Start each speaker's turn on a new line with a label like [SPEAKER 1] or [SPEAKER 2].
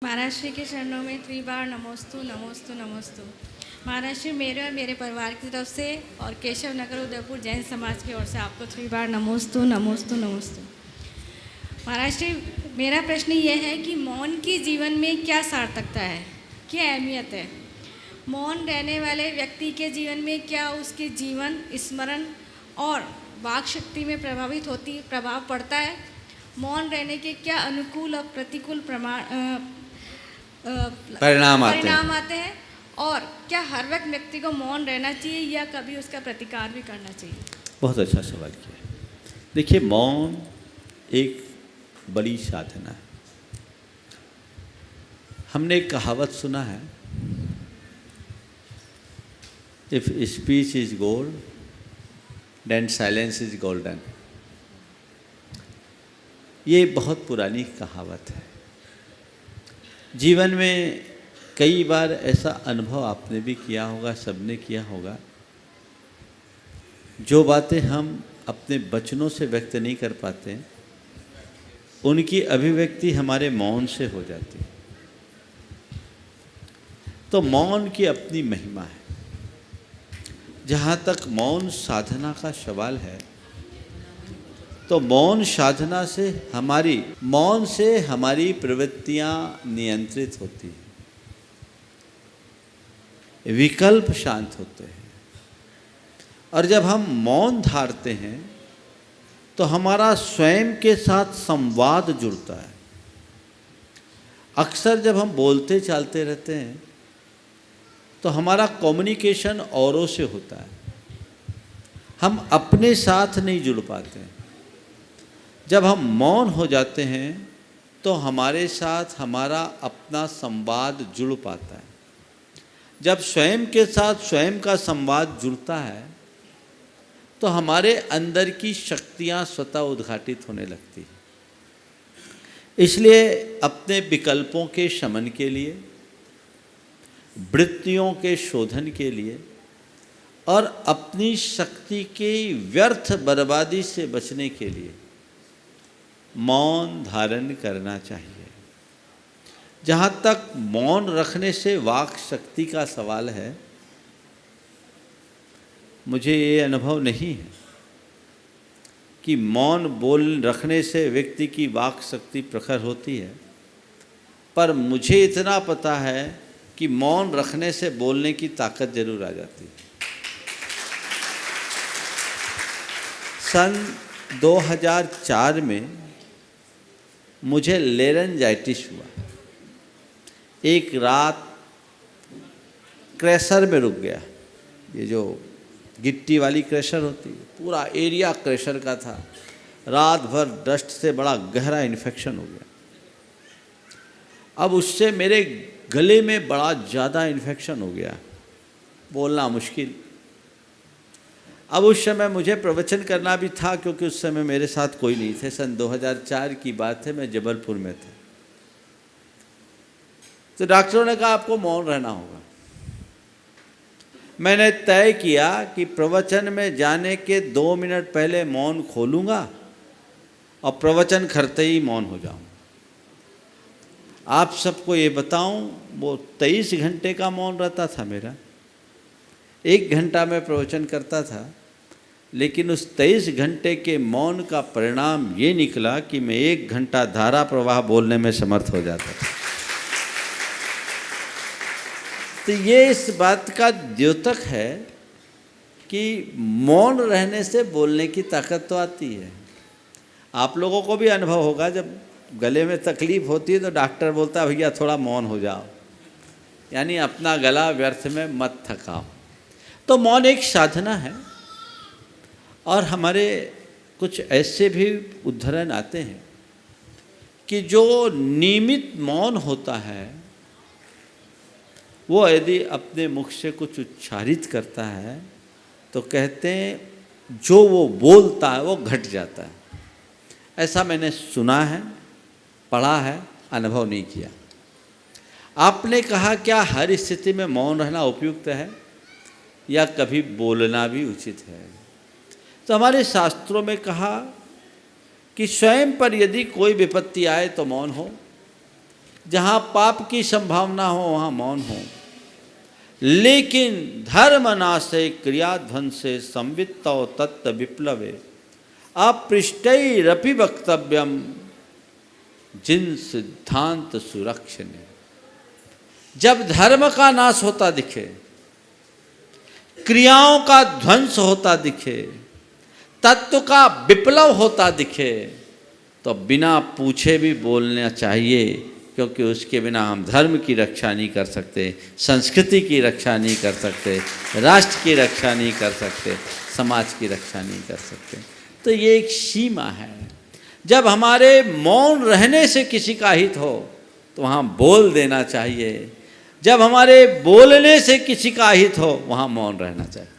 [SPEAKER 1] महाराज श्री के चरणों में त्रिबार नमोस्तु नमोस्तु नमोस्तु। महाराज श्री मेरे और मेरे परिवार की तरफ से और केशव नगर उदयपुर जैन समाज की ओर से आपको त्रिबार नमोस्तु नमोस्तु नमोस्तु। महाराज श्री मेरा प्रश्न ये है कि मौन की जीवन में क्या सार्थकता है, क्या अहमियत है? मौन रहने वाले व्यक्ति के जीवन में क्या उसके जीवन स्मरण और वाक शक्ति में प्रभाव पड़ता है? मौन रहने के क्या अनुकूल और प्रतिकूल परिणाम आते हैं और क्या हर वक्त व्यक्ति को मौन रहना चाहिए या कभी उसका प्रतिकार भी करना चाहिए?
[SPEAKER 2] बहुत अच्छा सवाल किया। देखिए, मौन एक बड़ी साधना है। हमने एक कहावत सुना है, if speech is gold then silence is golden. ये बहुत पुरानी कहावत है। जीवन में कई बार ऐसा अनुभव आपने भी किया होगा, सबने किया होगा, जो बातें हम अपने वचनों से व्यक्त नहीं कर पाते, उनकी अभिव्यक्ति हमारे मौन से हो जाती है। तो मौन की अपनी महिमा है। जहाँ तक मौन साधना का सवाल है, तो मौन साधना से हमारी प्रवृत्तियां नियंत्रित होती हैं, विकल्प शांत होते हैं। और जब हम मौन धारते हैं तो हमारा स्वयं के साथ संवाद जुड़ता है। अक्सर जब हम बोलते चालते रहते हैं तो हमारा कम्युनिकेशन औरों से होता है, हम अपने साथ नहीं जुड़ पाते हैं। जब हम मौन हो जाते हैं तो हमारे साथ हमारा अपना संवाद जुड़ पाता है। जब स्वयं के साथ स्वयं का संवाद जुड़ता है तो हमारे अंदर की शक्तियां स्वतः उद्घाटित होने लगती हैं। इसलिए अपने विकल्पों के शमन के लिए, वृत्तियों के शोधन के लिए और अपनी शक्ति की व्यर्थ बर्बादी से बचने के लिए मौन धारण करना चाहिए। जहाँ तक मौन रखने से वाक शक्ति का सवाल है, मुझे ये अनुभव नहीं है कि मौन बोल रखने से व्यक्ति की वाक शक्ति प्रखर होती है, पर मुझे इतना पता है कि मौन रखने से बोलने की ताकत जरूर आ जाती है। सन 2004 में मुझे लेरेंजाइटिस हुआ। एक रात क्रैशर में रुक गया। ये जो गिट्टी वाली क्रैशर होती है, पूरा एरिया क्रैशर का था। रात भर डस्ट से बड़ा गहरा इन्फेक्शन हो गया। अब उससे मेरे गले में बड़ा ज़्यादा इन्फेक्शन हो गया, बोलना मुश्किल। अब उस समय मुझे प्रवचन करना भी था, क्योंकि उस समय मेरे साथ कोई नहीं थे। सन 2004 की बात है, मैं जबलपुर में था। तो डॉक्टरों ने कहा आपको मौन रहना होगा। मैंने तय किया कि प्रवचन में जाने के 2 मिनट पहले मौन खोलूँगा और प्रवचन करते ही मौन हो जाऊँ। आप सबको ये बताऊं, वो 23 घंटे का मौन रहता था मेरा। 1 घंटा मैं प्रवचन करता था, लेकिन उस 23 घंटे के मौन का परिणाम ये निकला कि मैं 1 घंटा धारा प्रवाह बोलने में समर्थ हो जाता था। तो ये इस बात का द्योतक है कि मौन रहने से बोलने की ताकत तो आती है। आप लोगों को भी अनुभव होगा, जब गले में तकलीफ होती है तो डॉक्टर बोलता है भैया थोड़ा मौन हो जाओ, यानी अपना गला व्यर्थ में मत थकाओ। तो मौन एक साधना है। और हमारे कुछ ऐसे भी उदाहरण आते हैं कि जो नियमित मौन होता है, वो यदि अपने मुख से कुछ उच्चारित करता है तो कहते हैं जो वो बोलता है वो घट जाता है। ऐसा मैंने सुना है, पढ़ा है, अनुभव नहीं किया। आपने कहा क्या हर स्थिति में मौन रहना उपयुक्त है या कभी बोलना भी उचित है? तो हमारे शास्त्रों में कहा कि स्वयं पर यदि कोई विपत्ति आए तो मौन हो, जहाँ पाप की संभावना हो वहाँ मौन हो। लेकिन धर्म नाशे क्रियाध्वंसे संवित्तौ तत्त विप्लवे अपृष्टैरपि वक्तव्यम जिन सिद्धांत सुरक्षणे। जब धर्म का नाश होता दिखे, क्रियाओं का ध्वंस होता दिखे, तत्व का विप्लव होता दिखे, तो बिना पूछे भी बोलना चाहिए, क्योंकि उसके बिना हम धर्म की रक्षा नहीं कर सकते, संस्कृति की रक्षा नहीं कर सकते, राष्ट्र की रक्षा नहीं कर सकते, समाज की रक्षा नहीं कर सकते। तो ये एक सीमा है। जब हमारे मौन रहने से किसी का हित हो तो वहाँ बोल देना चाहिए, जब हमारे बोलने से किसी का हित हो वहाँ मौन रहना चाहिए।